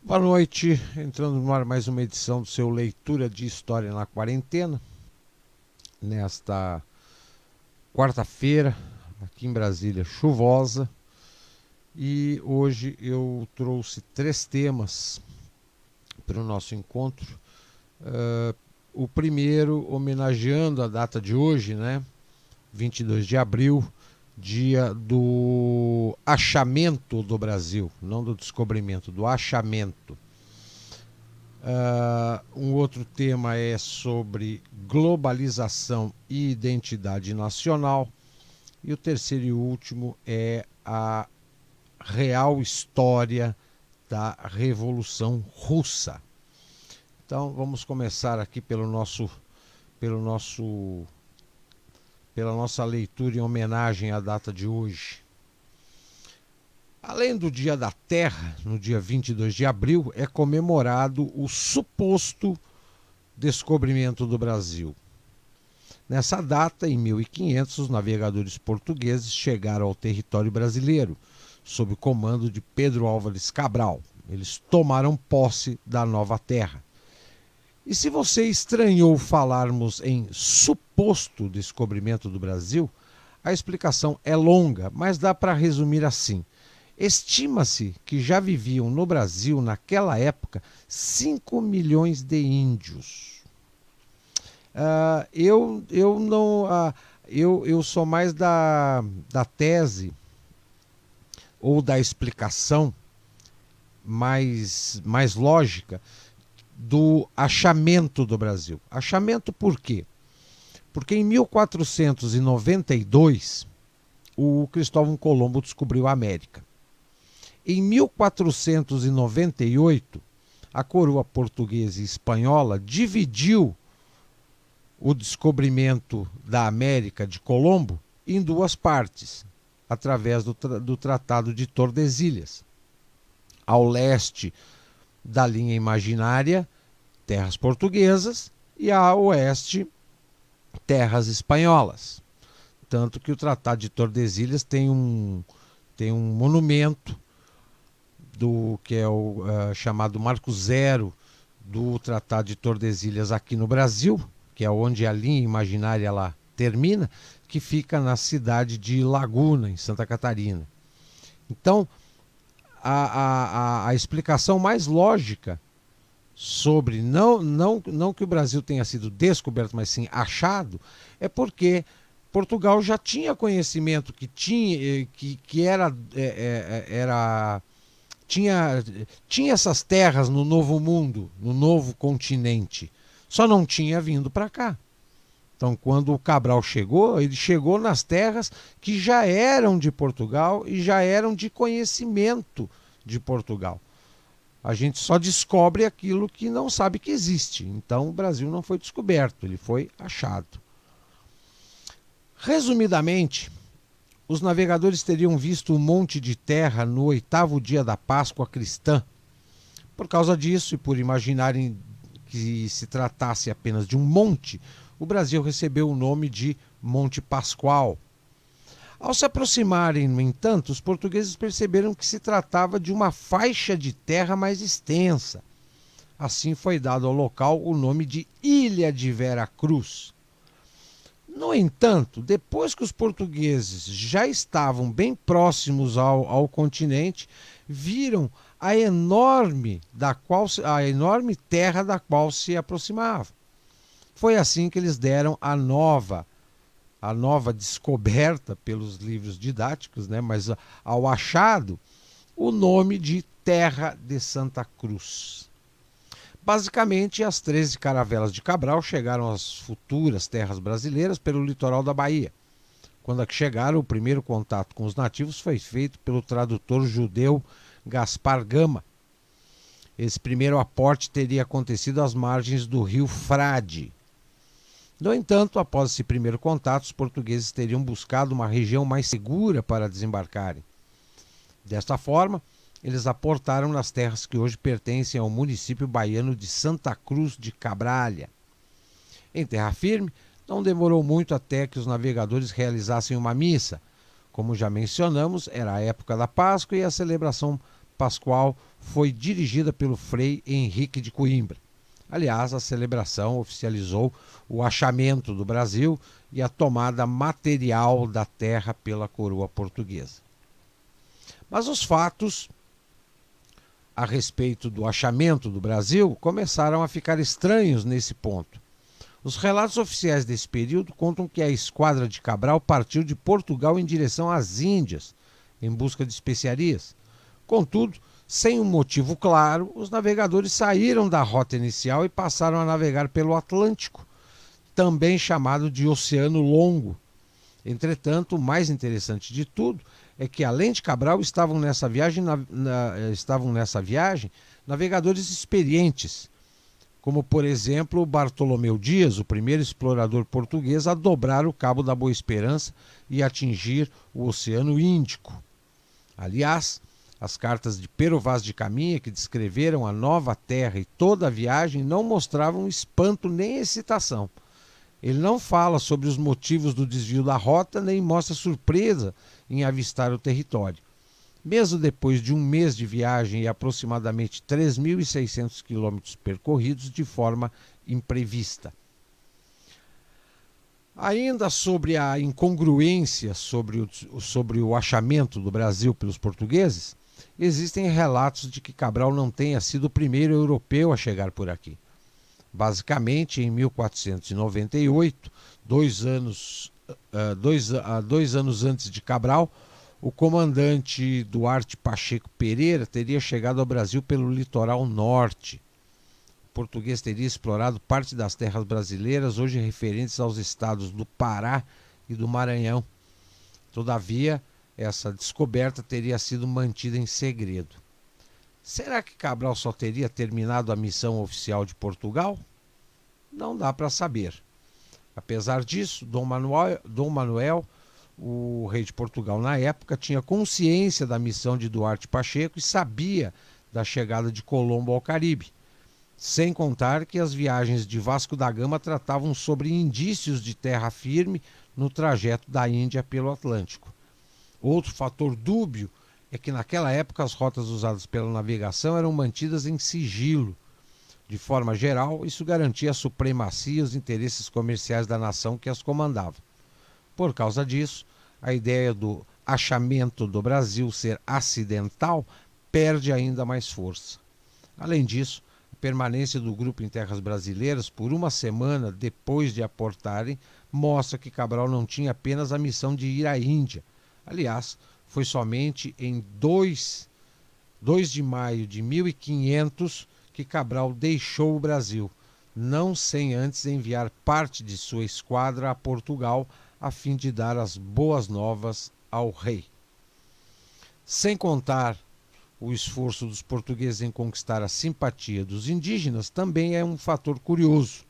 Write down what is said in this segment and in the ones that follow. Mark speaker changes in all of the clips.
Speaker 1: Boa noite, entrando no ar mais uma edição do seu Leitura de História na Quarentena, nesta quarta-feira, aqui em Brasília, chuvosa, e hoje eu trouxe 3 temas para o nosso encontro. O primeiro, homenageando a data de hoje, 22 de abril, dia do achamento do Brasil, não do descobrimento, do achamento. Um outro tema é sobre globalização e identidade nacional. E o terceiro e último é a real história da Revolução Russa. Então vamos começar aqui pela nossa leitura em homenagem à data de hoje. Além do Dia da Terra, no dia 22 de abril, é comemorado o suposto descobrimento do Brasil. Nessa data, em 1500, os navegadores portugueses chegaram ao território brasileiro, sob o comando de Pedro Álvares Cabral. Eles tomaram posse da nova terra. E se você estranhou falarmos em suposto descobrimento do Brasil, a explicação é longa, mas dá para resumir assim. Estima-se que já viviam no Brasil, naquela época, 5 milhões de índios. Eu sou mais da tese ou da explicação mais lógica do achamento do Brasil. Achamento por quê? Porque em 1492 o Cristóvão Colombo descobriu a América. Em 1498, a coroa portuguesa e espanhola dividiu o descobrimento da América de Colombo em 2 partes, através do Tratado de Tordesilhas. Ao leste da linha imaginária, terras portuguesas, e a oeste, terras espanholas. Tanto que o Tratado de Tordesilhas tem um monumento que é o chamado Marco Zero do Tratado de Tordesilhas aqui no Brasil, que é onde a linha imaginária lá termina, que fica na cidade de Laguna, em Santa Catarina. Então, a explicação mais lógica sobre não que o Brasil tenha sido descoberto, mas sim achado, é porque Portugal já tinha conhecimento tinha essas terras no Novo Mundo, no novo continente, só não tinha vindo para cá. Então, quando o Cabral chegou, ele chegou nas terras que já eram de Portugal e já eram de conhecimento de Portugal. A gente só descobre aquilo que não sabe que existe. Então, o Brasil não foi descoberto, ele foi achado. Resumidamente, os navegadores teriam visto um monte de terra no 8º dia da Páscoa cristã. Por causa disso, e por imaginarem que se tratasse apenas de um monte, o Brasil recebeu o nome de Monte Pascoal. Ao se aproximarem, no entanto, os portugueses perceberam que se tratava de uma faixa de terra mais extensa. Assim foi dado ao local o nome de Ilha de Vera Cruz. No entanto, depois que os portugueses já estavam bem próximos ao continente, viram a enorme terra da qual se aproximavam. Foi assim que eles deram a nova descoberta pelos livros didáticos, mas ao achado, o nome de Terra de Santa Cruz. Basicamente, as 13 caravelas de Cabral chegaram às futuras terras brasileiras pelo litoral da Bahia. Quando aqui chegaram, o primeiro contato com os nativos foi feito pelo tradutor judeu Gaspar Gama. Esse primeiro aporte teria acontecido às margens do rio Frade. No entanto, após esse primeiro contato, os portugueses teriam buscado uma região mais segura para desembarcarem. Desta forma, eles aportaram nas terras que hoje pertencem ao município baiano de Santa Cruz de Cabralha. Em terra firme, não demorou muito até que os navegadores realizassem uma missa. Como já mencionamos, era a época da Páscoa e a celebração pascual foi dirigida pelo Frei Henrique de Coimbra. Aliás, a celebração oficializou o achamento do Brasil e a tomada material da terra pela coroa portuguesa. Mas os fatos a respeito do achamento do Brasil começaram a ficar estranhos nesse ponto. Os relatos oficiais desse período contam que a esquadra de Cabral partiu de Portugal em direção às Índias, em busca de especiarias. Contudo, sem um motivo claro, os navegadores saíram da rota inicial e passaram a navegar pelo Atlântico, também chamado de Oceano Longo. Entretanto, o mais interessante de tudo é que, além de Cabral, estavam nessa viagem navegadores experientes, como, por exemplo, o Bartolomeu Dias, o primeiro explorador português a dobrar o Cabo da Boa Esperança e atingir o Oceano Índico. Aliás, as cartas de Pero Vaz de Caminha, que descreveram a nova terra e toda a viagem, não mostravam espanto nem excitação. Ele não fala sobre os motivos do desvio da rota, nem mostra surpresa em avistar o território. Mesmo depois de um mês de viagem e aproximadamente 3.600 quilômetros percorridos de forma imprevista. Ainda sobre a incongruência sobre o achamento do Brasil pelos portugueses, existem relatos de que Cabral não tenha sido o primeiro europeu a chegar por aqui. Basicamente, em 1498, dois anos antes de Cabral, o comandante Duarte Pacheco Pereira teria chegado ao Brasil pelo litoral norte. O português teria explorado parte das terras brasileiras, hoje referentes aos estados do Pará e do Maranhão. Todavia, essa descoberta teria sido mantida em segredo. Será que Cabral só teria terminado a missão oficial de Portugal? Não dá para saber. Apesar disso, Dom Manuel, o rei de Portugal na época, tinha consciência da missão de Duarte Pacheco e sabia da chegada de Colombo ao Caribe. Sem contar que as viagens de Vasco da Gama tratavam sobre indícios de terra firme no trajeto da Índia pelo Atlântico. Outro fator dúbio é que naquela época as rotas usadas pela navegação eram mantidas em sigilo. De forma geral, isso garantia a supremacia e os interesses comerciais da nação que as comandava. Por causa disso, a ideia do achamento do Brasil ser acidental perde ainda mais força. Além disso, a permanência do grupo em terras brasileiras por uma semana depois de aportarem mostra que Cabral não tinha apenas a missão de ir à Índia. Aliás, foi somente em 2 de maio de 1500 que Cabral deixou o Brasil, não sem antes enviar parte de sua esquadra a Portugal a fim de dar as boas novas ao rei. Sem contar o esforço dos portugueses em conquistar a simpatia dos indígenas, também é um fator curioso.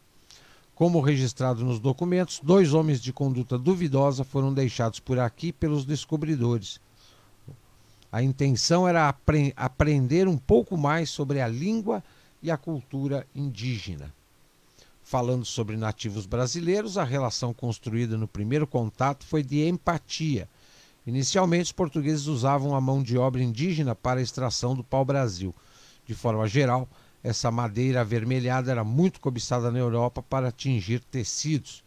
Speaker 1: Como registrado nos documentos, 2 homens de conduta duvidosa foram deixados por aqui pelos descobridores. A intenção era aprender um pouco mais sobre a língua e a cultura indígena. Falando sobre nativos brasileiros, a relação construída no primeiro contato foi de empatia. Inicialmente, os portugueses usavam a mão de obra indígena para a extração do pau-brasil. De forma geral, essa madeira avermelhada era muito cobiçada na Europa para tingir tecidos.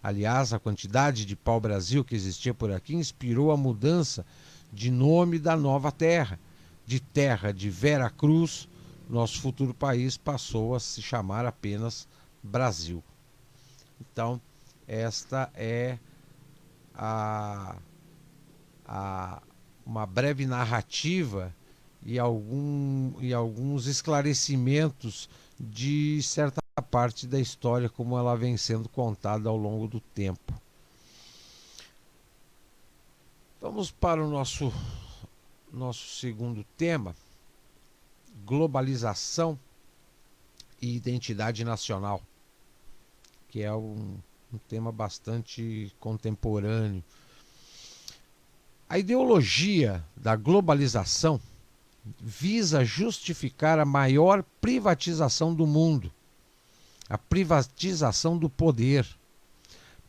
Speaker 1: Aliás, a quantidade de pau-brasil que existia por aqui inspirou a mudança de nome da nova terra. De terra de Vera Cruz, nosso futuro país passou a se chamar apenas Brasil. Então, esta é uma breve narrativa e alguns esclarecimentos de certa parte da história como ela vem sendo contada ao longo do tempo. Vamos para o nosso segundo tema: globalização e identidade nacional, que é um tema bastante contemporâneo. A ideologia da globalização visa justificar a maior privatização do mundo, a privatização do poder.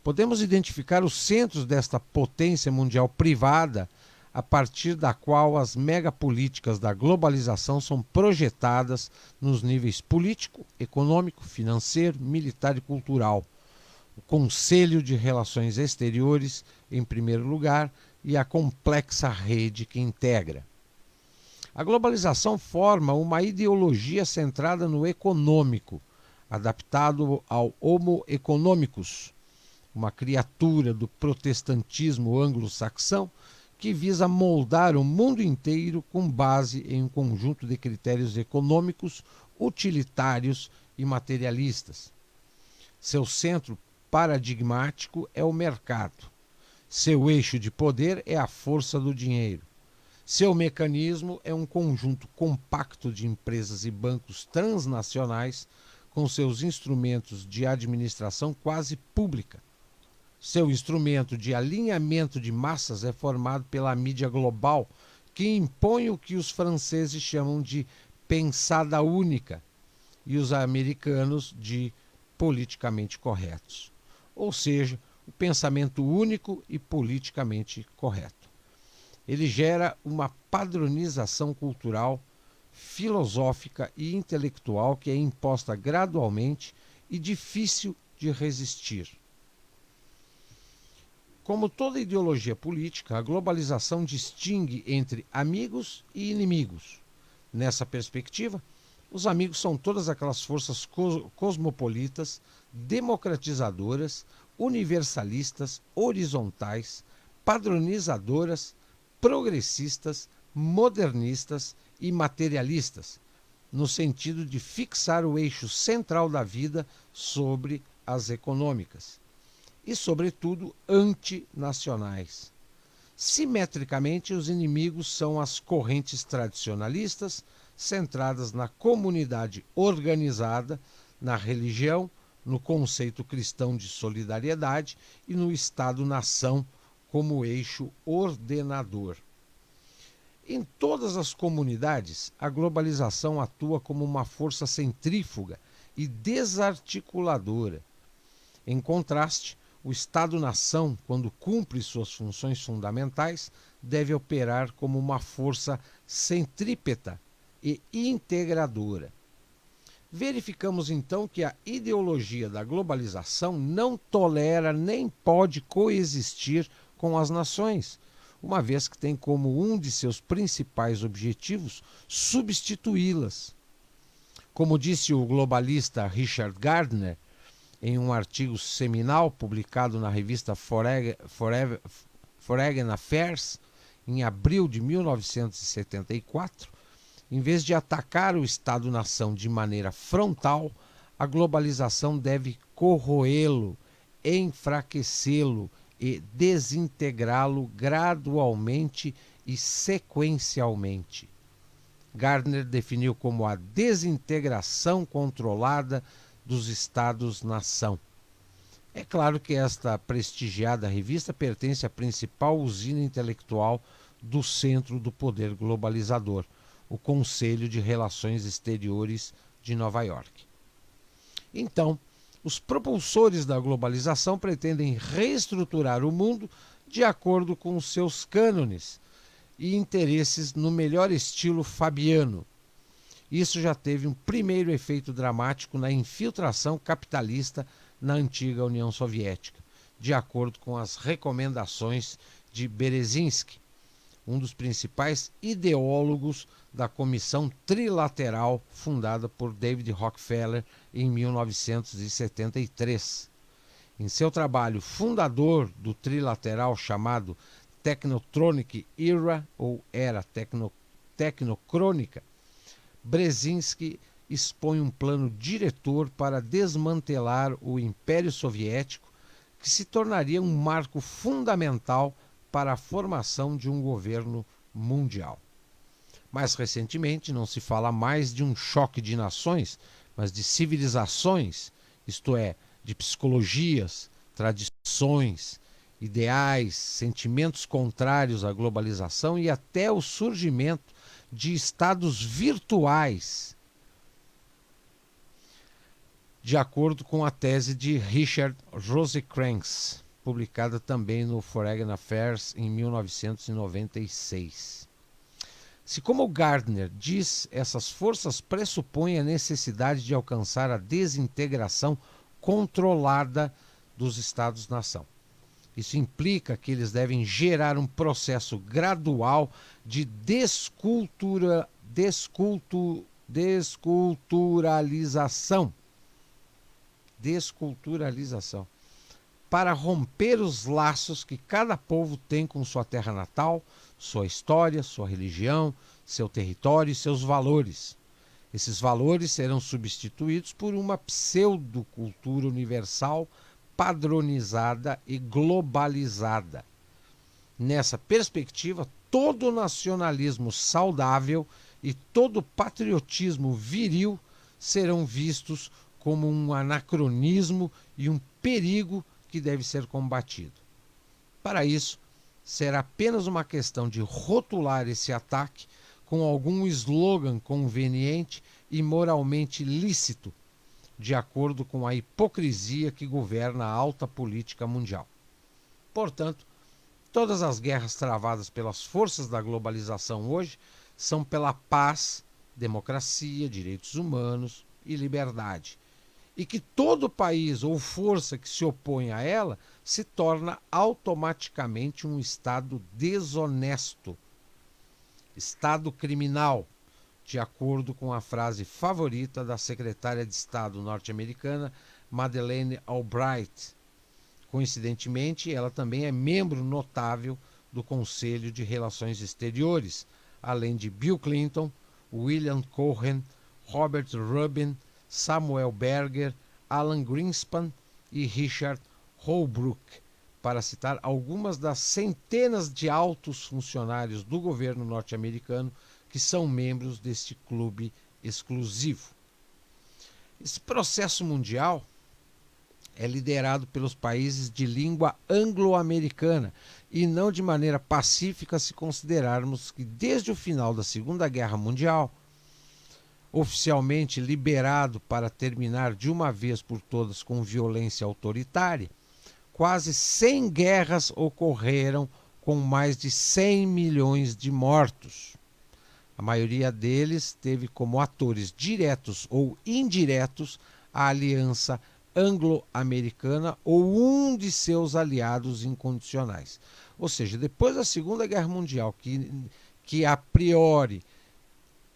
Speaker 1: Podemos identificar os centros desta potência mundial privada a partir da qual as megapolíticas da globalização são projetadas nos níveis político, econômico, financeiro, militar e cultural. O Conselho de Relações Exteriores, em primeiro lugar, e a complexa rede que integra. A globalização forma uma ideologia centrada no econômico, adaptado ao Homo economicus, uma criatura do protestantismo anglo-saxão que visa moldar o mundo inteiro com base em um conjunto de critérios econômicos, utilitários e materialistas. Seu centro paradigmático é o mercado. Seu eixo de poder é a força do dinheiro. Seu mecanismo é um conjunto compacto de empresas e bancos transnacionais com seus instrumentos de administração quase pública. Seu instrumento de alinhamento de massas é formado pela mídia global, que impõe o que os franceses chamam de pensada única e os americanos de politicamente corretos. Ou seja, o pensamento único e politicamente correto. Ele gera uma padronização cultural, filosófica e intelectual que é imposta gradualmente e difícil de resistir. Como toda ideologia política, a globalização distingue entre amigos e inimigos. Nessa perspectiva, os amigos são todas aquelas forças cosmopolitas, democratizadoras, universalistas, horizontais, padronizadoras, progressistas, modernistas e materialistas, no sentido de fixar o eixo central da vida sobre as econômicas e, sobretudo, antinacionais. Simetricamente, os inimigos são as correntes tradicionalistas, centradas na comunidade organizada, na religião, no conceito cristão de solidariedade e no Estado-nação como eixo ordenador. Em todas as comunidades, a globalização atua como uma força centrífuga e desarticuladora. Em contraste, o Estado-nação, quando cumpre suas funções fundamentais, deve operar como uma força centrípeta e integradora. Verificamos então que a ideologia da globalização não tolera nem pode coexistir com as nações, uma vez que tem como um de seus principais objetivos substituí-las. Como disse o globalista Richard Gardner, em um artigo seminal publicado na revista Foreign Affairs, em abril de 1974, em vez de atacar o Estado-nação de maneira frontal, a globalização deve corroê-lo, enfraquecê-lo e desintegrá-lo gradualmente e sequencialmente. Gardner definiu como a desintegração controlada dos Estados-nação. É claro que esta prestigiada revista pertence à principal usina intelectual do centro do poder globalizador, o Conselho de Relações Exteriores de Nova York. Então, os propulsores da globalização pretendem reestruturar o mundo de acordo com os seus cânones e interesses no melhor estilo fabiano. Isso já teve um primeiro efeito dramático na infiltração capitalista na antiga União Soviética, de acordo com as recomendações de Berezinski, um dos principais ideólogos da Comissão Trilateral fundada por David Rockefeller em 1973. Em seu trabalho fundador do Trilateral chamado Technotronic Era, ou Era Tecnocrônica, Brzezinski expõe um plano diretor para desmantelar o Império Soviético, que se tornaria um marco fundamental para a formação de um governo mundial. Mais recentemente, não se fala mais de um choque de nações, mas de civilizações, isto é, de psicologias, tradições, ideais, sentimentos contrários à globalização e até o surgimento de estados virtuais, de acordo com a tese de Richard Rosenkranz, publicada também no Foreign Affairs em 1996. Se, como Gardner diz, essas forças pressupõem a necessidade de alcançar a desintegração controlada dos Estados-nação. Isso implica que eles devem gerar um processo gradual de desculturalização para romper os laços que cada povo tem com sua terra natal, sua história, sua religião, seu território e seus valores. Esses valores serão substituídos por uma pseudocultura universal, padronizada e globalizada. Nessa perspectiva, todo nacionalismo saudável e todo patriotismo viril serão vistos como um anacronismo e um perigo que deve ser combatido. Para isso, será apenas uma questão de rotular esse ataque com algum slogan conveniente e moralmente lícito, de acordo com a hipocrisia que governa a alta política mundial. Portanto, todas as guerras travadas pelas forças da globalização hoje são pela paz, democracia, direitos humanos e liberdade. E que todo país ou força que se opõe a ela se torna automaticamente um Estado desonesto, Estado criminal, de acordo com a frase favorita da secretária de Estado norte-americana Madeleine Albright. Coincidentemente, ela também é membro notável do Conselho de Relações Exteriores, além de Bill Clinton, William Cohen, Robert Rubin, Samuel Berger, Alan Greenspan e Richard Holbrooke, para citar algumas das centenas de altos funcionários do governo norte-americano que são membros deste clube exclusivo. Esse processo mundial é liderado pelos países de língua anglo-americana e não de maneira pacífica, se considerarmos que desde o final da Segunda Guerra Mundial, oficialmente liberado para terminar de uma vez por todas com violência autoritária, quase 100 guerras ocorreram com mais de 100 milhões de mortos. A maioria deles teve como atores diretos ou indiretos a aliança anglo-americana ou um de seus aliados incondicionais. Ou seja, depois da Segunda Guerra Mundial, que a priori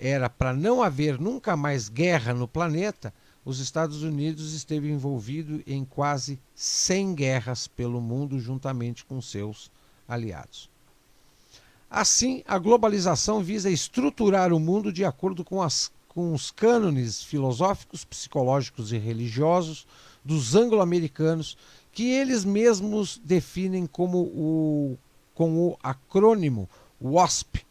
Speaker 1: era para não haver nunca mais guerra no planeta, os Estados Unidos esteve envolvido em quase 100 guerras pelo mundo juntamente com seus aliados. Assim, a globalização visa estruturar o mundo de acordo com os cânones filosóficos, psicológicos e religiosos dos anglo-americanos, que eles mesmos definem com o acrônimo WASP,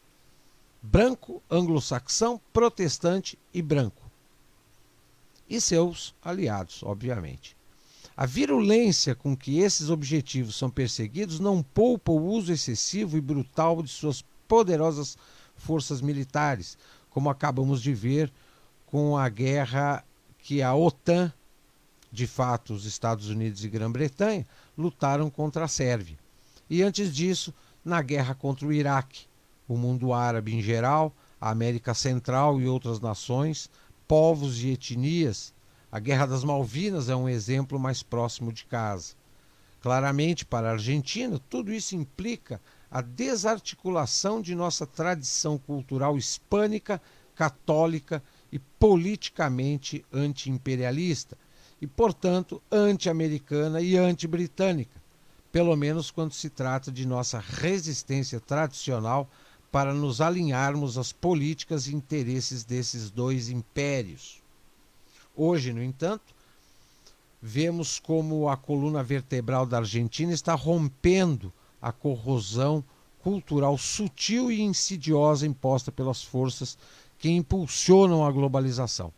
Speaker 1: branco, anglo-saxão, protestante e branco. E seus aliados, obviamente. A virulência com que esses objetivos são perseguidos não poupa o uso excessivo e brutal de suas poderosas forças militares, como acabamos de ver com a guerra que a OTAN, de fato os Estados Unidos e Grã-Bretanha, lutaram contra a Sérvia. E antes disso, na guerra contra o Iraque, o mundo árabe em geral, a América Central e outras nações, povos e etnias. A Guerra das Malvinas é um exemplo mais próximo de casa. Claramente, para a Argentina, tudo isso implica a desarticulação de nossa tradição cultural hispânica, católica e politicamente anti-imperialista, e, portanto, anti-americana e anti-britânica, pelo menos quando se trata de nossa resistência tradicional para nos alinharmos às políticas e interesses desses dois impérios. Hoje, no entanto, vemos como a coluna vertebral da Argentina está rompendo a corrosão cultural sutil e insidiosa imposta pelas forças que impulsionam a globalização.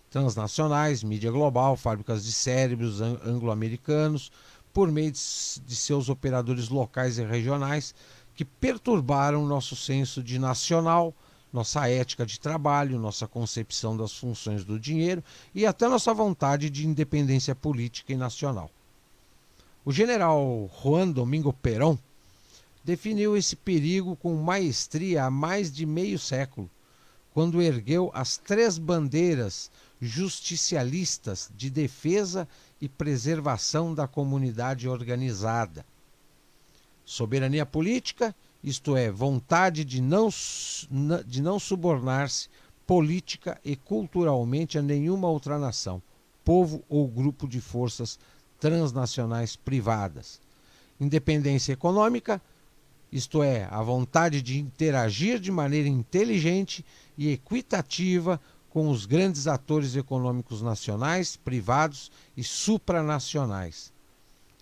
Speaker 1: Transnacionais, mídia global, fábricas de cérebros anglo-americanos, por meio de seus operadores locais e regionais, que perturbaram nosso senso de nacional, nossa ética de trabalho, nossa concepção das funções do dinheiro e até nossa vontade de independência política e nacional. O general Juan Domingo Perón definiu esse perigo com maestria há mais de meio século, quando ergueu as 3 bandeiras justicialistas de defesa e preservação da comunidade organizada. Soberania política, isto é, vontade de não subornar-se política e culturalmente a nenhuma outra nação, povo ou grupo de forças transnacionais privadas. Independência econômica, isto é, a vontade de interagir de maneira inteligente e equitativa com os grandes atores econômicos nacionais, privados e supranacionais.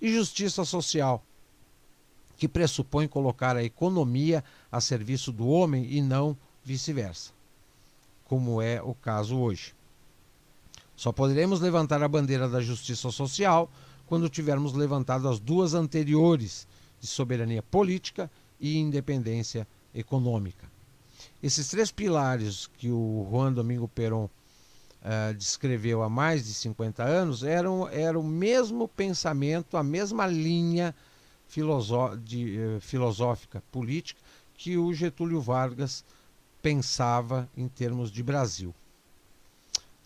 Speaker 1: E justiça social, que pressupõe colocar a economia a serviço do homem e não vice-versa, como é o caso hoje. Só poderemos levantar a bandeira da justiça social quando tivermos levantado as 2 anteriores, de soberania política e independência econômica. Esses 3 pilares que o Juan Domingo Perón descreveu há mais de 50 anos eram o mesmo pensamento, a mesma linha filosófica política que o Getúlio Vargas pensava em termos de Brasil.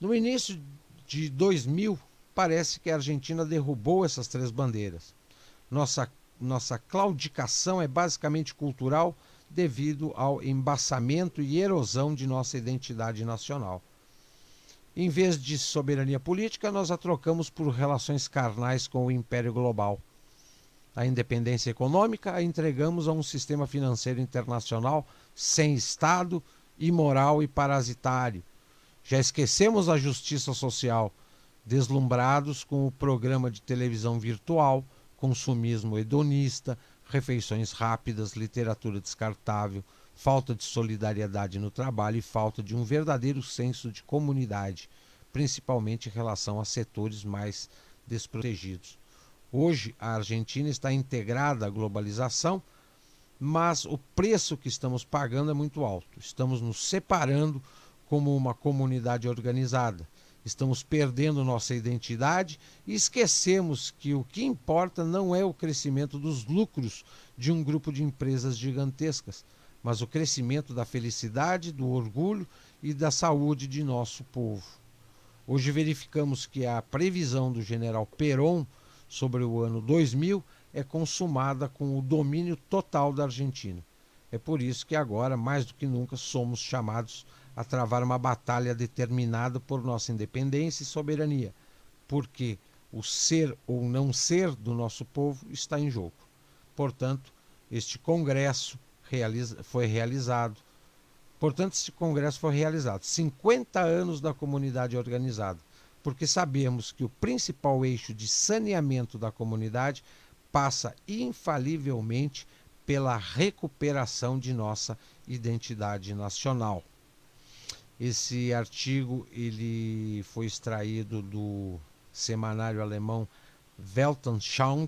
Speaker 1: No início de 2000, parece que a Argentina derrubou essas 3 bandeiras. Nossa claudicação é basicamente cultural devido ao embaçamento e erosão de nossa identidade nacional. Em vez de soberania política, nós a trocamos por relações carnais com o império global. A independência econômica a entregamos a um sistema financeiro internacional sem Estado, imoral e parasitário. Já esquecemos a justiça social, deslumbrados com o programa de televisão virtual, consumismo hedonista, refeições rápidas, literatura descartável, falta de solidariedade no trabalho e falta de um verdadeiro senso de comunidade, principalmente em relação a setores mais desprotegidos. Hoje, a Argentina está integrada à globalização, mas o preço que estamos pagando é muito alto. Estamos nos separando como uma comunidade organizada. Estamos perdendo nossa identidade e esquecemos que o que importa não é o crescimento dos lucros de um grupo de empresas gigantescas, mas o crescimento da felicidade, do orgulho e da saúde de nosso povo. Hoje verificamos que a previsão do general Perón sobre o ano 2000 é consumada com o domínio total da Argentina. É por isso que agora, mais do que nunca, somos chamados a travar uma batalha determinada por nossa independência e soberania, porque o ser ou não ser do nosso povo está em jogo. Portanto, este congresso foi realizado. 50 anos da comunidade organizada, porque sabemos que o principal eixo de saneamento da comunidade passa infalivelmente pela recuperação de nossa identidade nacional. Esse artigo ele foi extraído do semanário alemão Weltanschauung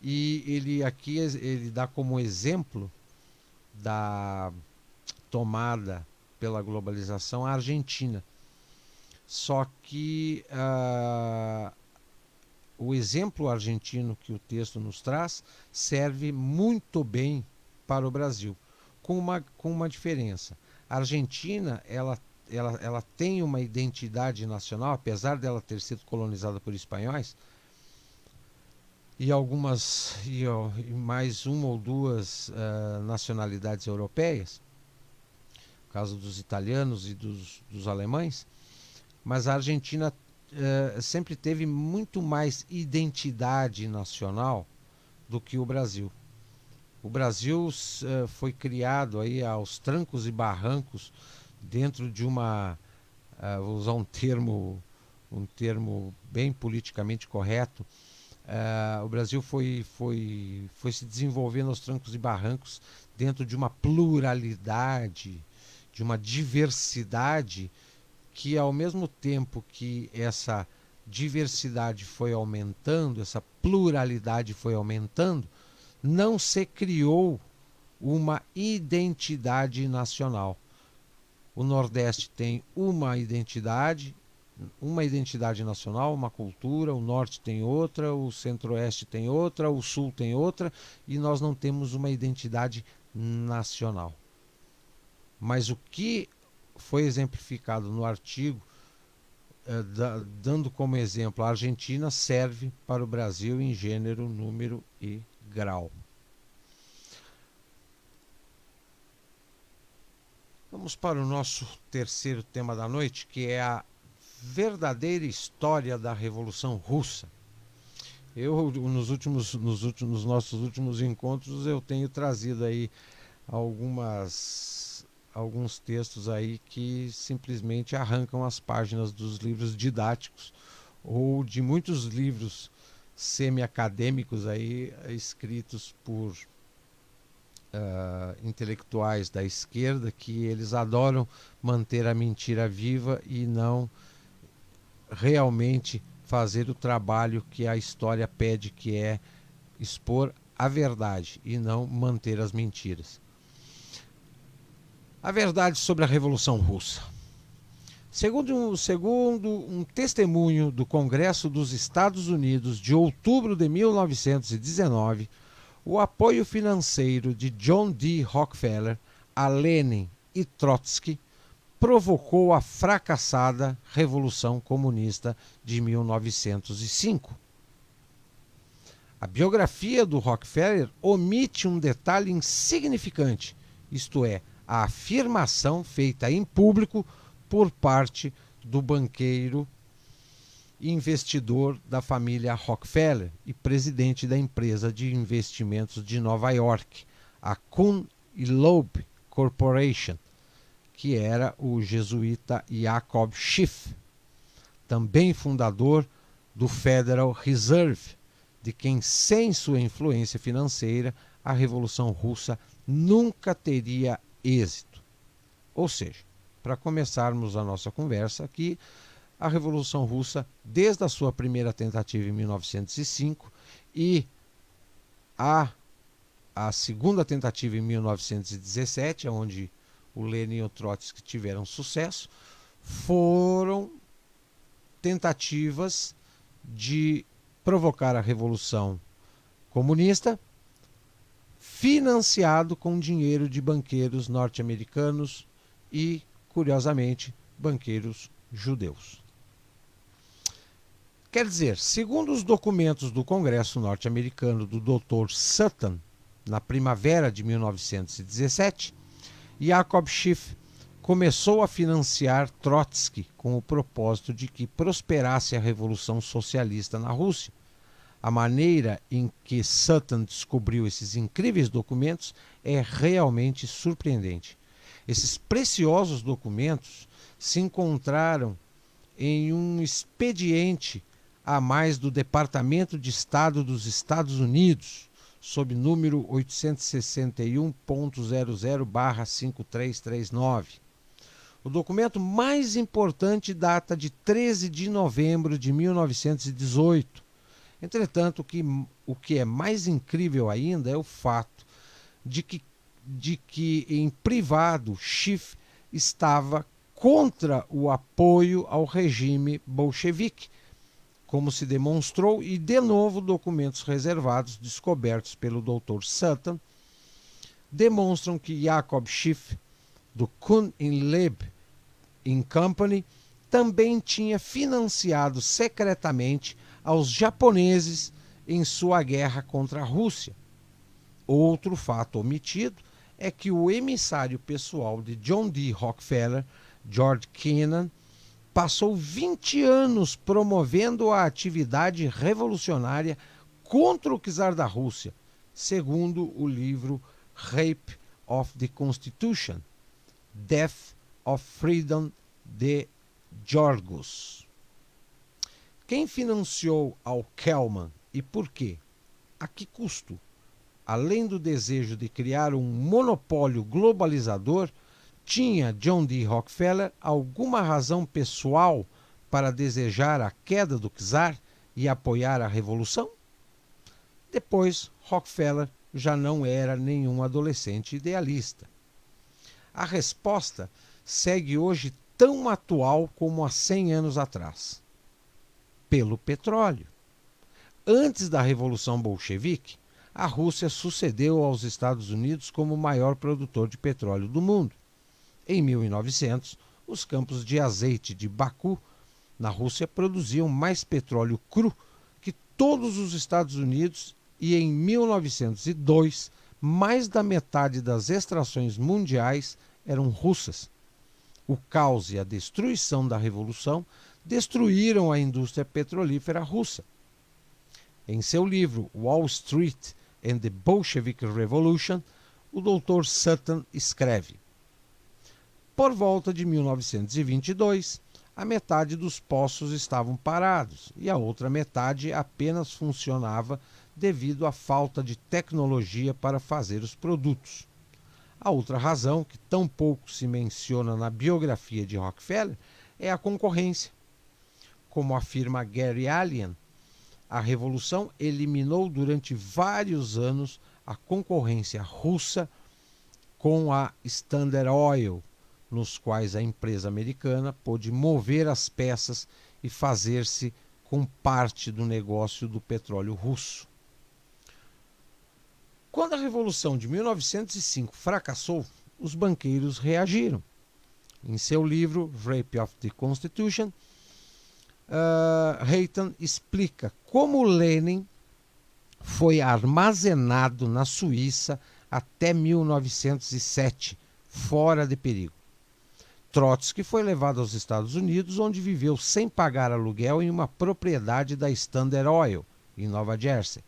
Speaker 1: e ele dá como exemplo da tomada pela globalização a Argentina. Só que o exemplo argentino que o texto nos traz serve muito bem para o Brasil, com uma diferença. A Argentina ela tem uma identidade nacional, apesar dela ter sido colonizada por espanhóis, e mais uma ou duas nacionalidades europeias, no caso dos italianos e dos alemães, mas a Argentina sempre teve muito mais identidade nacional do que o Brasil. O Brasil foi criado aí aos trancos e barrancos dentro de vou usar um termo bem politicamente correto, o Brasil foi se desenvolvendo aos trancos e barrancos dentro de uma pluralidade, de uma diversidade que, ao mesmo tempo que essa diversidade foi aumentando, essa pluralidade foi aumentando, não se criou uma identidade nacional. O Nordeste tem uma identidade, uma identidade nacional, uma cultura, o norte tem outra, o centro-oeste tem outra, o sul tem outra, e nós não temos uma identidade nacional. Mas o que foi exemplificado no artigo, dando como exemplo a Argentina, serve para o Brasil em gênero, número e grau. Vamos para o nosso terceiro tema da noite, que é a verdadeira história da Revolução Russa. Eu, nos nossos últimos encontros, eu tenho trazido aí alguns textos aí que simplesmente arrancam as páginas dos livros didáticos ou de muitos livros semi-acadêmicos aí escritos por intelectuais da esquerda, que eles adoram manter a mentira viva e não realmente fazer o trabalho que a história pede, que é expor a verdade e não manter as mentiras. A verdade sobre a Revolução Russa. Segundo um testemunho do Congresso dos Estados Unidos de outubro de 1919, o apoio financeiro de John D. Rockefeller a Lenin e Trotsky provocou a fracassada Revolução Comunista de 1905. A biografia do Rockefeller omite um detalhe insignificante, isto é, a afirmação feita em público por parte do banqueiro investidor da família Rockefeller e presidente da empresa de investimentos de Nova York, a Kuhn e Loeb Corporation, que era o jesuíta Jacob Schiff, também fundador do Federal Reserve, de quem, sem sua influência financeira, a Revolução Russa nunca teria êxito. Ou seja, para começarmos a nossa conversa aqui, a Revolução Russa, desde a sua primeira tentativa em 1905 e a segunda tentativa em 1917, onde o Lenin e o Trotsky tiveram sucesso, foram tentativas de provocar a Revolução Comunista, financiado com dinheiro de banqueiros norte-americanos e, curiosamente, banqueiros judeus. Quer dizer, segundo os documentos do Congresso norte-americano do Dr. Sutton, na primavera de 1917, Jacob Schiff começou a financiar Trotsky com o propósito de que prosperasse a Revolução Socialista na Rússia. A maneira em que Sutton descobriu esses incríveis documentos é realmente surpreendente. Esses preciosos documentos se encontraram em um expediente a mais do Departamento de Estado dos Estados Unidos, sob número 861.00/5339. O documento mais importante data de 13 de novembro de 1918. Entretanto, o que é mais incrível ainda é o fato de que em privado Schiff estava contra o apoio ao regime bolchevique, como se demonstrou, e de novo documentos reservados descobertos pelo Dr. Sutton demonstram que Jacob Schiff, do Kuhn and Loeb Company, também tinha financiado secretamente aos japoneses em sua guerra contra a Rússia. Outro fato omitido é que o emissário pessoal de John D. Rockefeller, George Kennan, passou 20 anos promovendo a atividade revolucionária contra o czar da Rússia, segundo o livro Rape of the Constitution, Death of Freedom de Georgos. Quem financiou Al Kelman e por quê? A que custo? Além do desejo de criar um monopólio globalizador, tinha John D. Rockefeller alguma razão pessoal para desejar a queda do czar e apoiar a revolução? Depois, Rockefeller já não era nenhum adolescente idealista. A resposta segue hoje tão atual como há 100 anos atrás? Pelo petróleo. Antes da Revolução Bolchevique, a Rússia sucedeu aos Estados Unidos como o maior produtor de petróleo do mundo. Em 1900, os campos de azeite de Baku, na Rússia, produziam mais petróleo cru que todos os Estados Unidos e em 1902, mais da metade das extrações mundiais eram russas. O caos e a destruição da Revolução destruíram a indústria petrolífera russa. Em seu livro Wall Street and the Bolshevik Revolution, o Dr. Sutton escreve: por volta de 1922, a metade dos poços estavam parados e a outra metade apenas funcionava devido à falta de tecnologia para fazer os produtos. A outra razão, que tão pouco se menciona na biografia de Rockefeller, é a concorrência. Como afirma Gary Allen, a Revolução eliminou durante vários anos a concorrência russa com a Standard Oil, nos quais a empresa americana pôde mover as peças e fazer-se com parte do negócio do petróleo russo. Quando a Revolução de 1905 fracassou, os banqueiros reagiram. Em seu livro Rape of the Constitution, Hayton explica como Lenin foi armazenado na Suíça até 1907, fora de perigo. Trotsky foi levado aos Estados Unidos, onde viveu sem pagar aluguel em uma propriedade da Standard Oil, em Nova Jersey.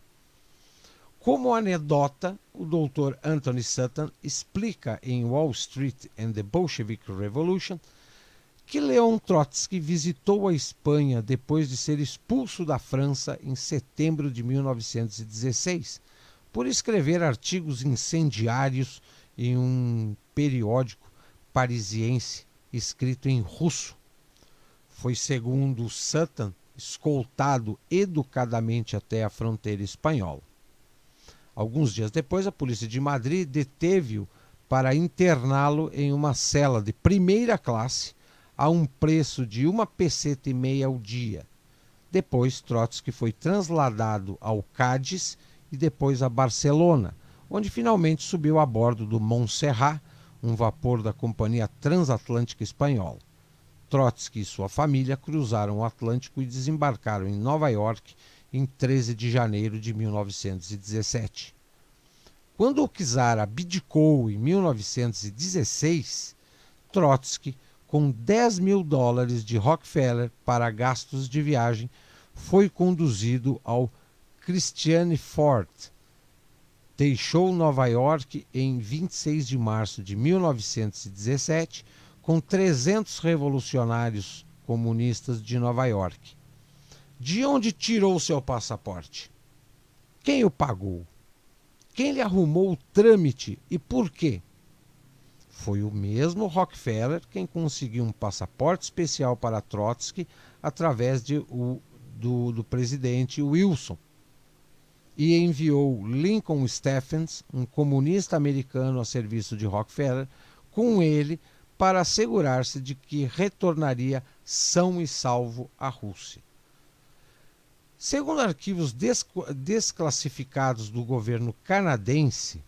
Speaker 1: Como anedota, o Dr. Anthony Sutton explica em Wall Street and the Bolshevik Revolution que Leon Trotsky visitou a Espanha depois de ser expulso da França em setembro de 1916, por escrever artigos incendiários em um periódico parisiense escrito em russo. Foi, segundo Sutton, escoltado educadamente até a fronteira espanhola. Alguns dias depois, a polícia de Madrid deteve-o para interná-lo em uma cela de primeira classe a um preço de 1,5 peseta ao dia. Depois, Trotsky foi trasladado ao Cádiz e depois a Barcelona, onde finalmente subiu a bordo do Montserrat, um vapor da Companhia Transatlântica Espanhola. Trotsky e sua família cruzaram o Atlântico e desembarcaram em Nova York em 13 de janeiro de 1917. Quando o czar abdicou em 1916, Trotsky, com $10.000 de Rockefeller para gastos de viagem, foi conduzido ao Christiane Fort. Deixou Nova York em 26 de março de 1917 com 300 revolucionários comunistas de Nova York. De onde tirou seu passaporte? Quem o pagou? Quem lhe arrumou o trâmite e por quê? Foi o mesmo Rockefeller quem conseguiu um passaporte especial para Trotsky através do presidente Wilson e enviou Lincoln Stephens, um comunista americano a serviço de Rockefeller, com ele para assegurar-se de que retornaria são e salvo à Rússia. Segundo arquivos desclassificados do governo canadense,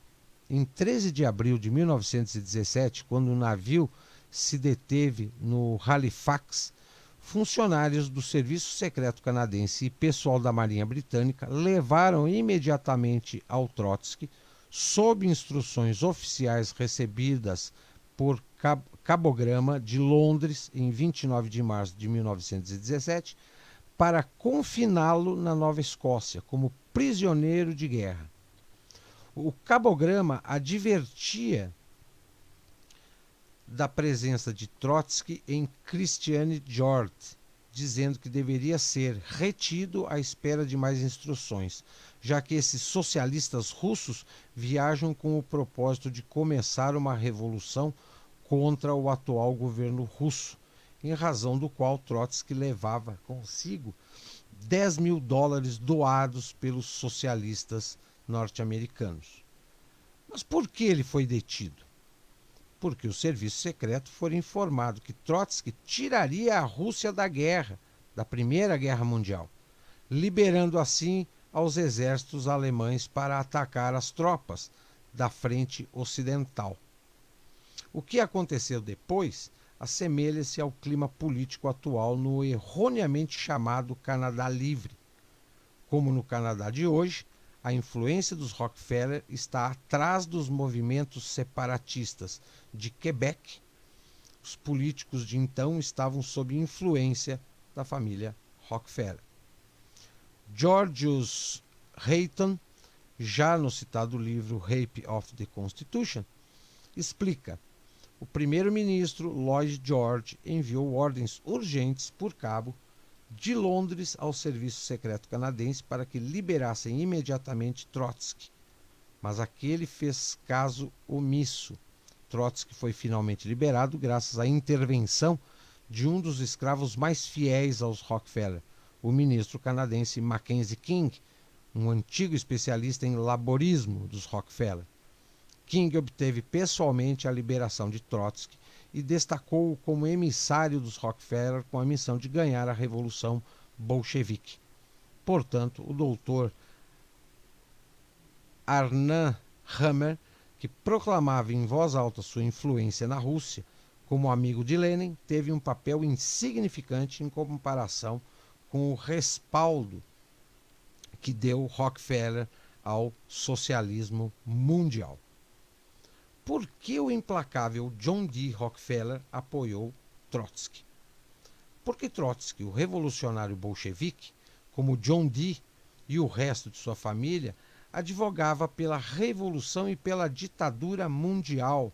Speaker 1: em 13 de abril de 1917, quando o navio se deteve no Halifax, funcionários do Serviço Secreto Canadense e pessoal da Marinha Britânica levaram imediatamente ao Trotsky, sob instruções oficiais recebidas por cabograma de Londres em 29 de março de 1917, para confiná-lo na Nova Escócia como prisioneiro de guerra. O cabograma advertia da presença de Trotsky em Christiane Hjort, dizendo que deveria ser retido à espera de mais instruções, já que esses socialistas russos viajam com o propósito de começar uma revolução contra o atual governo russo, em razão do qual Trotsky levava consigo $10.000 doados pelos socialistas norte-americanos. Mas por que ele foi detido? porque o serviço secreto foi informado que Trotsky tiraria a Rússia da guerra, da Primeira Guerra Mundial, liberando assim aos exércitos alemães para atacar as tropas da frente ocidental. O que aconteceu depois assemelha-se ao clima político atual no erroneamente chamado Canadá Livre. Como no Canadá de hoje, a influência dos Rockefeller está atrás dos movimentos separatistas de Quebec. Os políticos de então estavam sob influência da família Rockefeller. Georgius Hayton, já no citado livro Rape of the Constitution, explica: o primeiro-ministro Lloyd George enviou ordens urgentes por cabo de Londres ao serviço secreto canadense para que liberassem imediatamente Trotsky. Mas aquele fez caso omisso. Trotsky foi finalmente liberado graças à intervenção de um dos escravos mais fiéis aos Rockefeller, o ministro canadense Mackenzie King, um antigo especialista em laborismo dos Rockefeller. King obteve pessoalmente a liberação de Trotsky e destacou-o como emissário dos Rockefeller com a missão de ganhar a Revolução Bolchevique. Portanto, o doutor Arnon Hammer, que proclamava em voz alta sua influência na Rússia como amigo de Lenin, teve um papel insignificante em comparação com o respaldo que deu Rockefeller ao socialismo mundial. Por que o implacável John D. Rockefeller apoiou Trotsky? Porque Trotsky, o revolucionário bolchevique, como John D. e o resto de sua família, advogava pela revolução e pela ditadura mundial,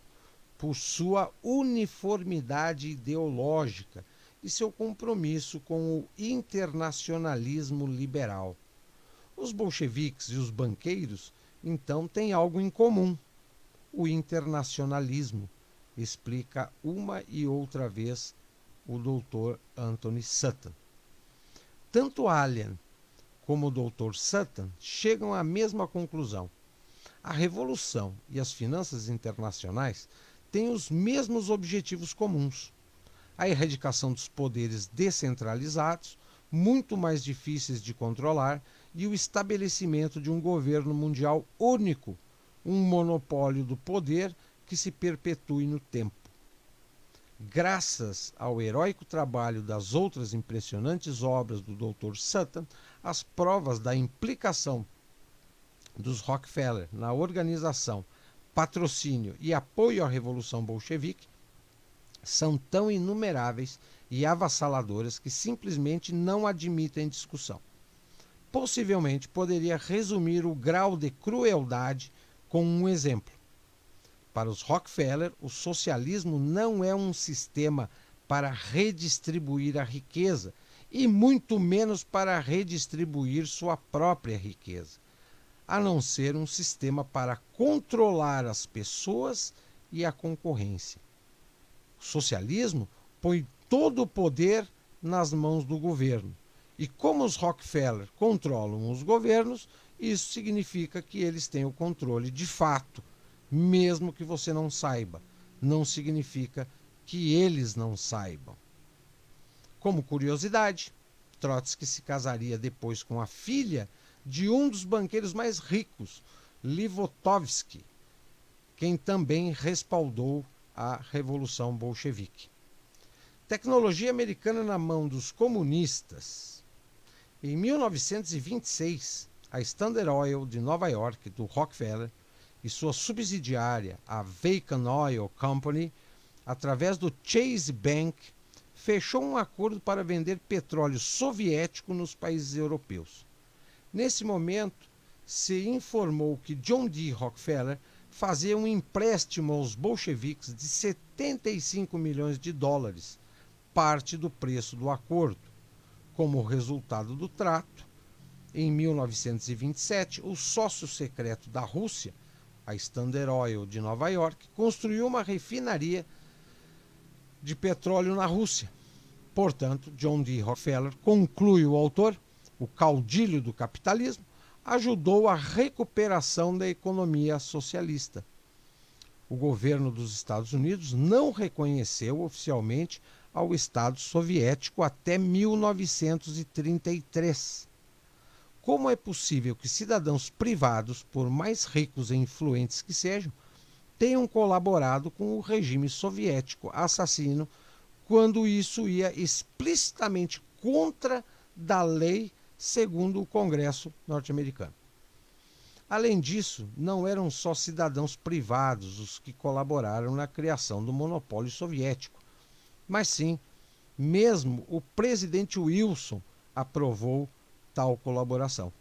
Speaker 1: por sua uniformidade ideológica e seu compromisso com o internacionalismo liberal. Os bolcheviques e os banqueiros, então, têm algo em comum: o internacionalismo, explica uma e outra vez o Dr. Anthony Sutton. Tanto Allen como o Dr. Sutton chegam à mesma conclusão. A revolução e as finanças internacionais têm os mesmos objetivos comuns: a erradicação dos poderes descentralizados, muito mais difíceis de controlar, e o estabelecimento de um governo mundial único, um monopólio do poder que se perpetue no tempo. Graças ao heróico trabalho das outras impressionantes obras do Dr. Sutton, as provas da implicação dos Rockefeller na organização, patrocínio e apoio à Revolução Bolchevique são tão inumeráveis e avassaladoras que simplesmente não admitem discussão. Possivelmente poderia resumir o grau de crueldade com um exemplo. Para os Rockefeller, o socialismo não é um sistema para redistribuir a riqueza, e muito menos para redistribuir sua própria riqueza, a não ser um sistema para controlar as pessoas e a concorrência. O socialismo põe todo o poder nas mãos do governo. E como os Rockefeller controlam os governos, isso significa que eles têm o controle de fato, mesmo que você não saiba. Não significa que eles não saibam. Como curiosidade, Trotsky se casaria depois com a filha de um dos banqueiros mais ricos, Livotovsky, quem também respaldou a Revolução Bolchevique. Tecnologia americana na mão dos comunistas. Em 1926, a Standard Oil de Nova York, do Rockefeller, e sua subsidiária, a Vulcan Oil Company, através do Chase Bank, fechou um acordo para vender petróleo soviético nos países europeus. Nesse momento, se informou que John D. Rockefeller fazia um empréstimo aos bolcheviques de 75 milhões de dólares, parte do preço do acordo. Como resultado do trato, em 1927, o sócio secreto da Rússia, a Standard Oil de Nova York, construiu uma refinaria de petróleo na Rússia. Portanto, John D. Rockefeller, conclui o autor, o caudilho do capitalismo, ajudou a recuperação da economia socialista. o governo dos Estados Unidos não reconheceu oficialmente ao Estado soviético até 1933. Como é possível que cidadãos privados, por mais ricos e influentes que sejam, tenham colaborado com o regime soviético assassino quando isso ia explicitamente contra da lei, segundo o Congresso norte-americano? Além disso, não eram só cidadãos privados os que colaboraram na criação do monopólio soviético, mas sim, mesmo o presidente Wilson aprovou tal colaboração.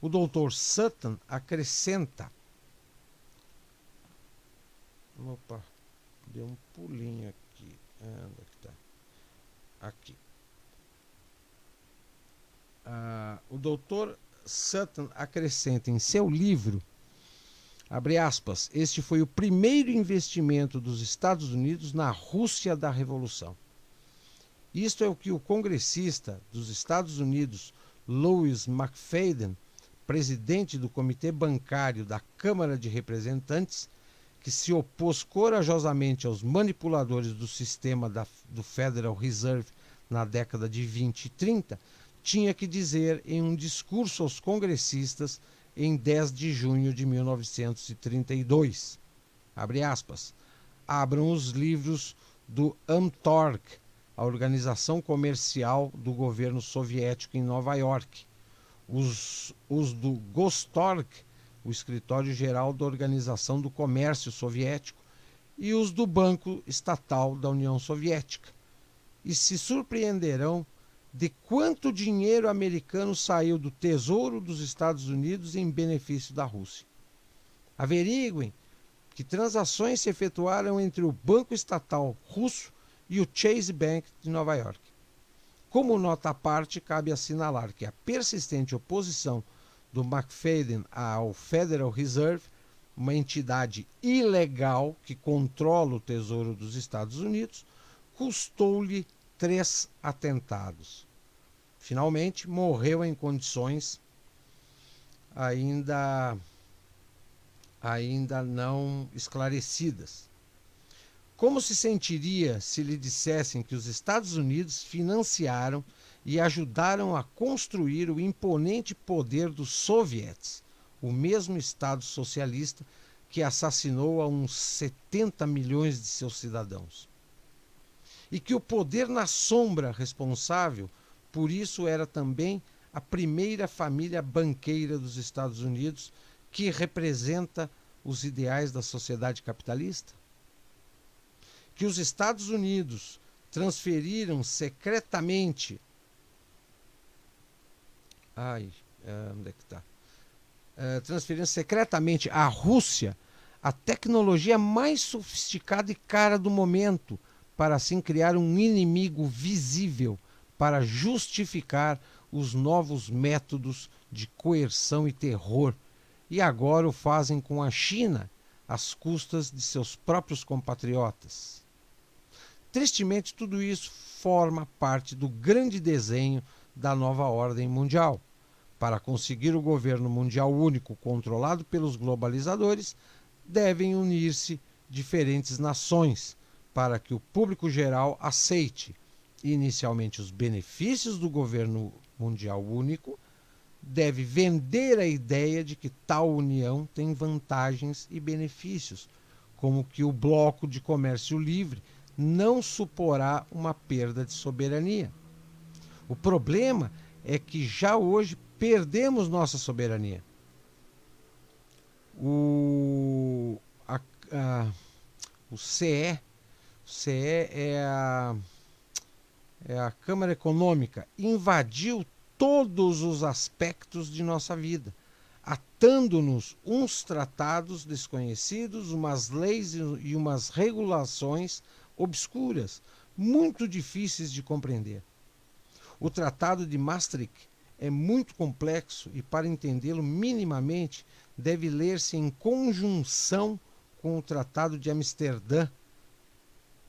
Speaker 1: O Dr. Sutton acrescenta. Opa, deu um pulinho aqui. Onde é que tá? Aqui. O Dr. Sutton acrescenta em seu livro, abre aspas, este foi o primeiro investimento dos Estados Unidos na Rússia da Revolução. Isto é o que o congressista dos Estados Unidos, Louis McFadden, presidente do Comitê Bancário da Câmara de Representantes, que se opôs corajosamente aos manipuladores do sistema do Federal Reserve na década de 20 e 30, tinha que dizer em um discurso aos congressistas em 10 de junho de 1932. Abre aspas. Abram os livros do Amtorg, a organização comercial do governo soviético em Nova York. Os do Gostorg, o escritório-geral da Organização do Comércio Soviético, e os do Banco Estatal da União Soviética. E se surpreenderão de quanto dinheiro americano saiu do Tesouro dos Estados Unidos em benefício da Rússia. Averiguem que transações se efetuaram entre o Banco Estatal russo e o Chase Bank de Nova York. Como nota à parte, cabe assinalar que a persistente oposição do McFadden ao Federal Reserve, uma entidade ilegal que controla o Tesouro dos Estados Unidos, custou-lhe 3 atentados. Finalmente, morreu em condições ainda não esclarecidas. Como se sentiria se lhe dissessem que os Estados Unidos financiaram e ajudaram a construir o imponente poder dos soviets, o mesmo Estado socialista que assassinou a uns 70 milhões de seus cidadãos? E que o poder na sombra responsável por isso era também a primeira família banqueira dos Estados Unidos, que representa os ideais da sociedade capitalista? Que os Estados Unidos transferiram secretamente transferiram secretamente à Rússia a tecnologia mais sofisticada e cara do momento, para assim criar um inimigo visível para justificar os novos métodos de coerção e terror, e agora o fazem com a China, às custas de seus próprios compatriotas. Tristemente, tudo isso forma parte do grande desenho da nova ordem mundial. Para conseguir o governo mundial único controlado pelos globalizadores, devem unir-se diferentes nações para que o público geral aceite, inicialmente, os benefícios do governo mundial único, deve vender a ideia de que tal união tem vantagens e benefícios, como que o bloco de comércio livre não suporá uma perda de soberania. O problema é que já hoje perdemos nossa soberania. O CE é a Câmara Econômica, invadiu todos os aspectos de nossa vida, atando-nos uns tratados desconhecidos, umas leis e umas regulações obscuras, muito difíceis de compreender. O Tratado de Maastricht é muito complexo e, para entendê-lo minimamente, deve ler-se em conjunção com o Tratado de Amsterdã,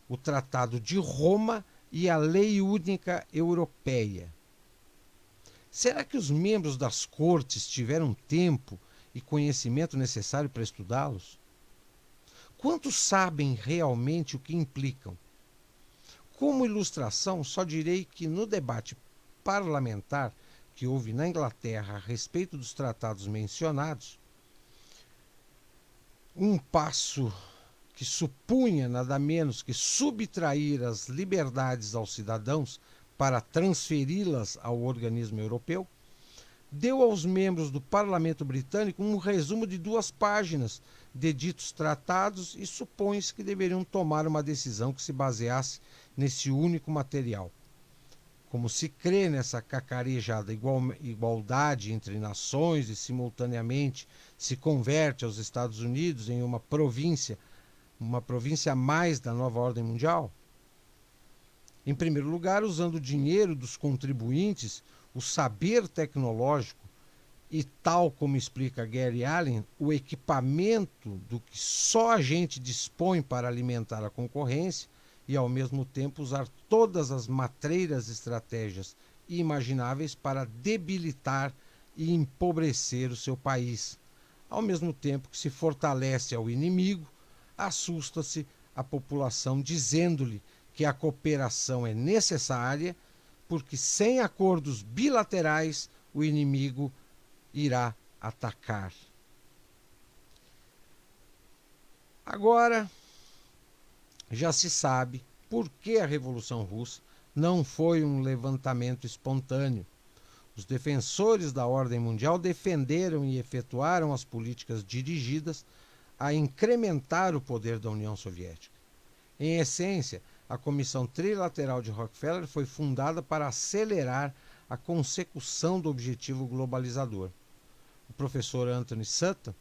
Speaker 1: o Tratado de Roma e a Lei Única Europeia. Será que os membros das cortes tiveram tempo e conhecimento necessário para estudá-los? Quantos sabem realmente o que implicam? Como ilustração, só direi que no debate parlamentar que houve na Inglaterra a respeito dos tratados mencionados, um passo que supunha nada menos que subtrair as liberdades aos cidadãos para transferi-las ao organismo europeu, deu aos membros do parlamento britânico um resumo de 2 páginas de ditos tratados e supõe-se que deveriam tomar uma decisão que se baseasse nesse único material. Como se crê nessa cacarejada igualdade entre nações e simultaneamente se converte aos Estados Unidos em uma província a mais da nova ordem mundial? Em primeiro lugar, usando o dinheiro dos contribuintes, o saber tecnológico e, tal como explica Gary Allen, o equipamento do que só a gente dispõe para alimentar a concorrência e, ao mesmo tempo, usar todas as matreiras estratégias imagináveis para debilitar e empobrecer o seu país, ao mesmo tempo que se fortalece ao inimigo, assusta-se a população dizendo-lhe que a cooperação é necessária, porque sem acordos bilaterais o inimigo irá atacar. Agora já se sabe por que a Revolução Russa não foi um levantamento espontâneo. Os defensores da ordem mundial defenderam e efetuaram as políticas dirigidas a incrementar o poder da União Soviética. Em essência, a Comissão Trilateral de Rockefeller foi fundada para acelerar a consecução do objetivo globalizador. O professor Anthony Sutton,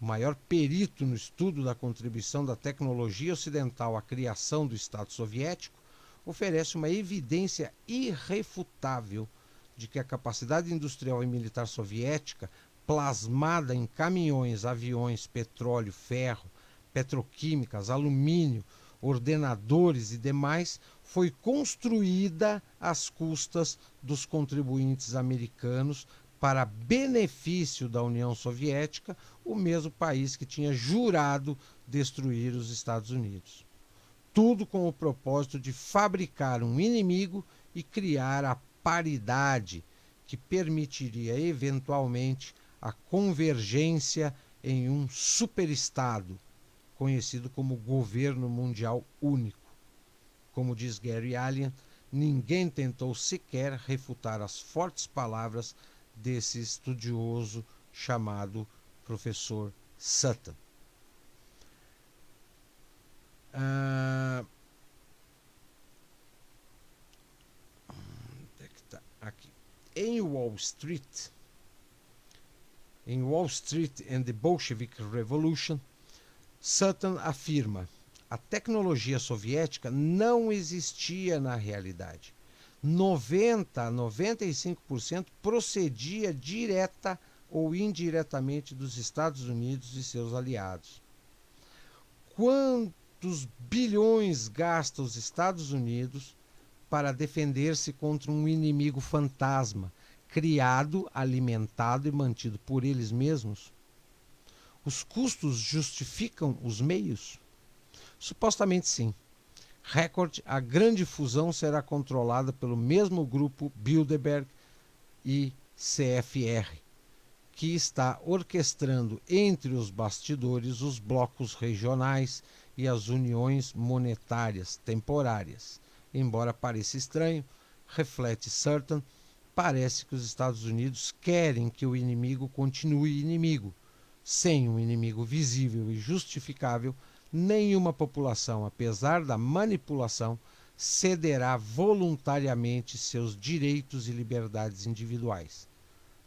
Speaker 1: o maior perito no estudo da contribuição da tecnologia ocidental à criação do Estado soviético, oferece uma evidência irrefutável de que a capacidade industrial e militar soviética, plasmada em caminhões, aviões, petróleo, ferro, petroquímicas, alumínio, ordenadores e demais, foi construída às custas dos contribuintes americanos para benefício da União Soviética, o mesmo país que tinha jurado destruir os Estados Unidos. Tudo com o propósito de fabricar um inimigo e criar a paridade que permitiria eventualmente a convergência em um superestado, conhecido como governo mundial único. Como diz Gary Allen, ninguém tentou sequer refutar as fortes palavras desse estudioso chamado professor Sutton. Aqui. Em Wall Street and the Bolshevik Revolution, Sutton afirma: a tecnologia soviética não existia na realidade. 90 a 95% procedia direta ou indiretamente dos Estados Unidos e seus aliados. Quantos bilhões gasta os Estados Unidos para defender-se contra um inimigo fantasma, criado, alimentado e mantido por eles mesmos? Os custos justificam os meios? Supostamente sim. Recorde, a grande fusão será controlada pelo mesmo grupo Bilderberg e CFR, que está orquestrando entre os bastidores os blocos regionais e as uniões monetárias temporárias. Embora pareça estranho, reflete Sutton, parece que os Estados Unidos querem que o inimigo continue inimigo. Sem um inimigo visível e justificável, nenhuma população, apesar da manipulação, cederá voluntariamente seus direitos e liberdades individuais.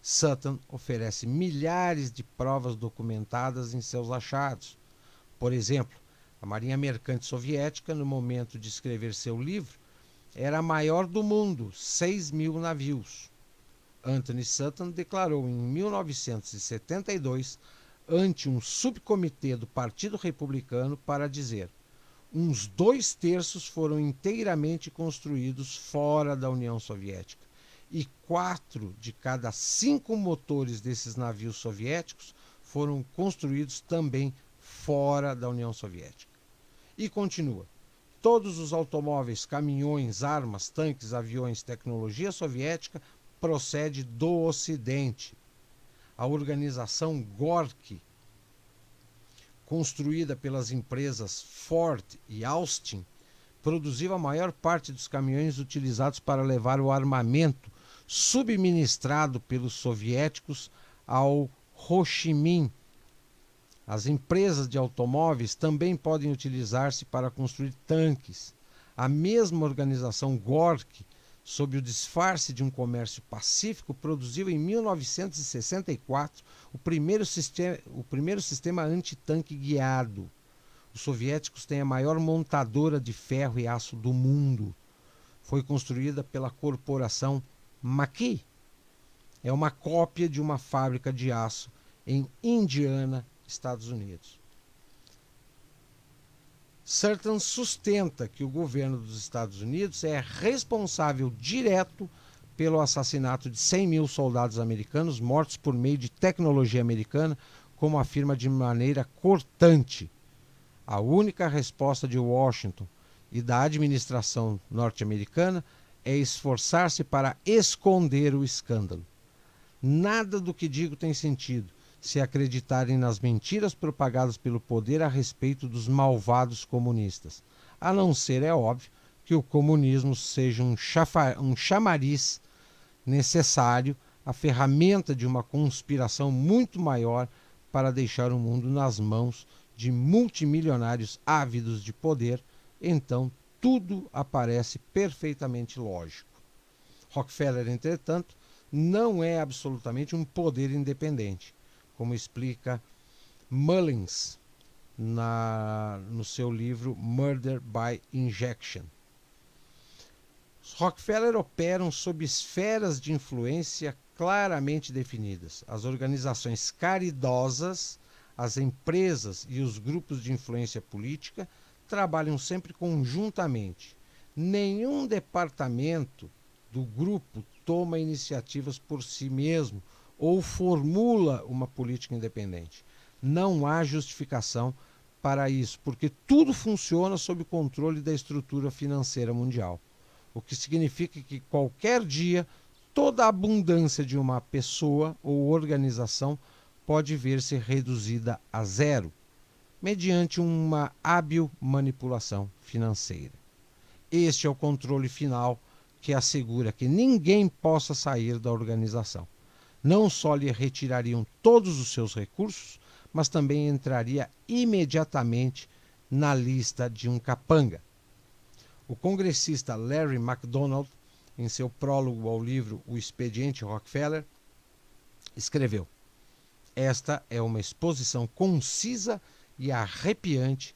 Speaker 1: Sutton oferece milhares de provas documentadas em seus achados. Por exemplo, a Marinha Mercante Soviética, no momento de escrever seu livro, era a maior do mundo, 6.000 navios. Anthony Sutton declarou em 1972 ante um subcomitê do Partido Republicano para dizer: uns 2/3 foram inteiramente construídos fora da União Soviética e 4 de cada 5 motores desses navios soviéticos foram construídos também fora da União Soviética. E continua. Todos os automóveis, caminhões, armas, tanques, aviões, tecnologia soviética procede do Ocidente. A organização Gorky, construída pelas empresas Ford e Austin, produziu a maior parte dos caminhões utilizados para levar o armamento subministrado pelos soviéticos ao Ho Chi Minh. As empresas de automóveis também podem utilizar-se para construir tanques. A mesma organização Gorky, sob o disfarce de um comércio pacífico, produziu em 1964 o primeiro sistema antitanque guiado. Os soviéticos têm a maior montadora de ferro e aço do mundo. Foi construída pela corporação Maquis. É uma cópia de uma fábrica de aço em Indiana, Estados Unidos. Surton sustenta que o governo dos Estados Unidos é responsável direto pelo assassinato de 100 mil soldados americanos mortos por meio de tecnologia americana, como afirma de maneira cortante. A única resposta de Washington e da administração norte-americana é esforçar-se para esconder o escândalo. Nada do que digo tem sentido se acreditarem nas mentiras propagadas pelo poder a respeito dos malvados comunistas, a não ser, é óbvio, que o comunismo seja um chamariz necessário, a ferramenta de uma conspiração muito maior para deixar o mundo nas mãos de multimilionários ávidos de poder. Então tudo aparece perfeitamente lógico. Rockefeller, entretanto, não é absolutamente um poder independente, como explica Mullins no seu livro Murder by Injection. Os Rockefeller operam sob esferas de influência claramente definidas. As organizações caridosas, as empresas e os grupos de influência política trabalham sempre conjuntamente. Nenhum departamento do grupo toma iniciativas por si mesmo ou formula uma política independente. Não há justificação para isso, porque tudo funciona sob o controle da estrutura financeira mundial, o que significa que qualquer dia toda a abundância de uma pessoa ou organização pode ver-se reduzida a zero, mediante uma hábil manipulação financeira. Este é o controle final que assegura que ninguém possa sair da organização. Não só lhe retirariam todos os seus recursos, mas também entraria imediatamente na lista de um capanga. O congressista Larry McDonald, em seu prólogo ao livro O Expediente Rockefeller, escreveu: esta é uma exposição concisa e arrepiante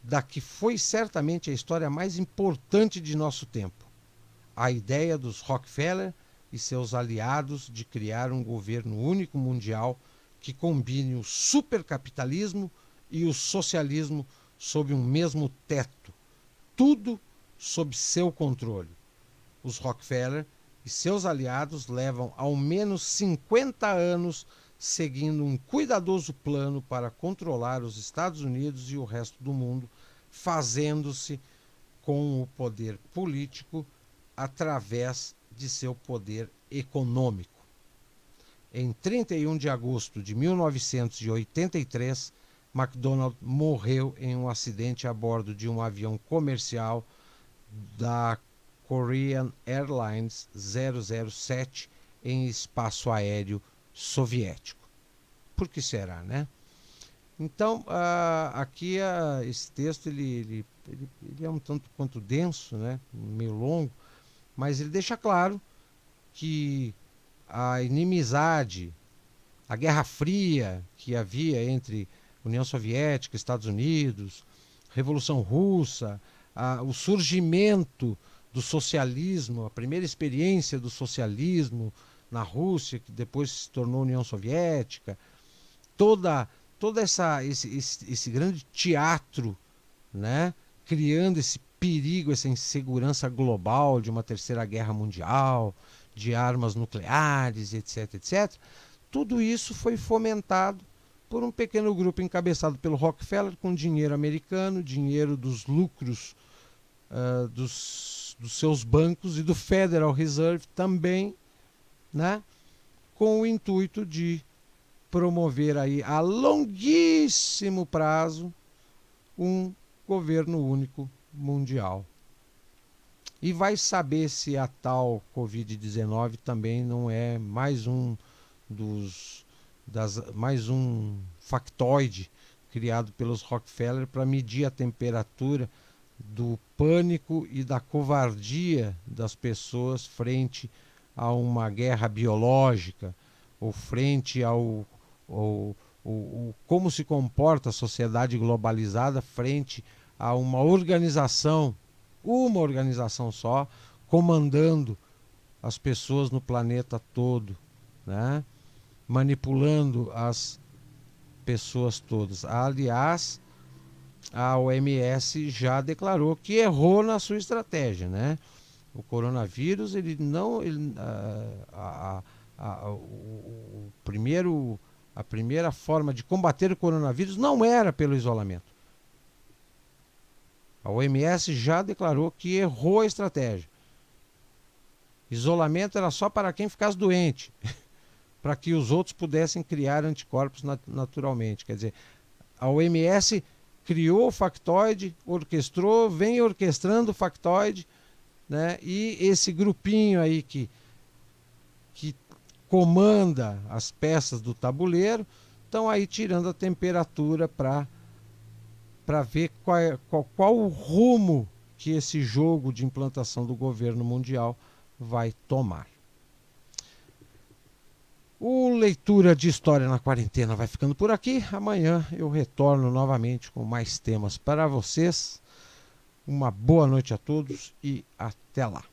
Speaker 1: da que foi certamente a história mais importante de nosso tempo. A ideia dos Rockefeller e seus aliados de criar um governo único mundial que combine o supercapitalismo e o socialismo sob um mesmo teto, tudo sob seu controle. Os Rockefeller e seus aliados levam ao menos 50 anos seguindo um cuidadoso plano para controlar os Estados Unidos e o resto do mundo, fazendo-se com o poder político através de seu poder econômico. Em 31 de agosto de 1983, McDonald morreu em um acidente a bordo de um avião comercial da Korean Airlines 007 em espaço aéreo soviético. Por que será, né? Então, aqui esse texto ele é um tanto quanto denso, né? Meio longo, mas ele deixa claro que a inimizade, a Guerra Fria que havia entre União Soviética, Estados Unidos, Revolução Russa, o surgimento do socialismo, a primeira experiência do socialismo na Rússia, que depois se tornou União Soviética, todo esse grande teatro, né, criando esse perigo, essa insegurança global de uma terceira guerra mundial, de armas nucleares, etc, etc. Tudo isso foi fomentado por um pequeno grupo encabeçado pelo Rockefeller, com dinheiro americano, dinheiro dos lucros dos seus bancos e do Federal Reserve também, né? Com o intuito de promover aí a longuíssimo prazo um governo único mundial. E vai saber se a tal Covid-19 também não é mais um mais um factoide criado pelos Rockefeller para medir a temperatura do pânico e da covardia das pessoas frente a uma guerra biológica, ou frente ao como se comporta a sociedade globalizada frente a uma organização só, comandando as pessoas no planeta todo, né? Manipulando as pessoas todas. Aliás, a OMS já declarou que errou na sua estratégia, né? O coronavírus, ele não, a primeira forma de combater o coronavírus não era pelo isolamento. A OMS já declarou que errou a estratégia. Isolamento era só para quem ficasse doente, para que os outros pudessem criar anticorpos naturalmente. Quer dizer, a OMS criou o factoide, orquestrou, vem orquestrando o factoide, né? E esse grupinho aí que comanda as peças do tabuleiro estão aí tirando a temperatura para ver qual o rumo que esse jogo de implantação do governo mundial vai tomar. O Leitura de História na Quarentena vai ficando por aqui. Amanhã eu retorno novamente com mais temas para vocês. Uma boa noite a todos e até lá.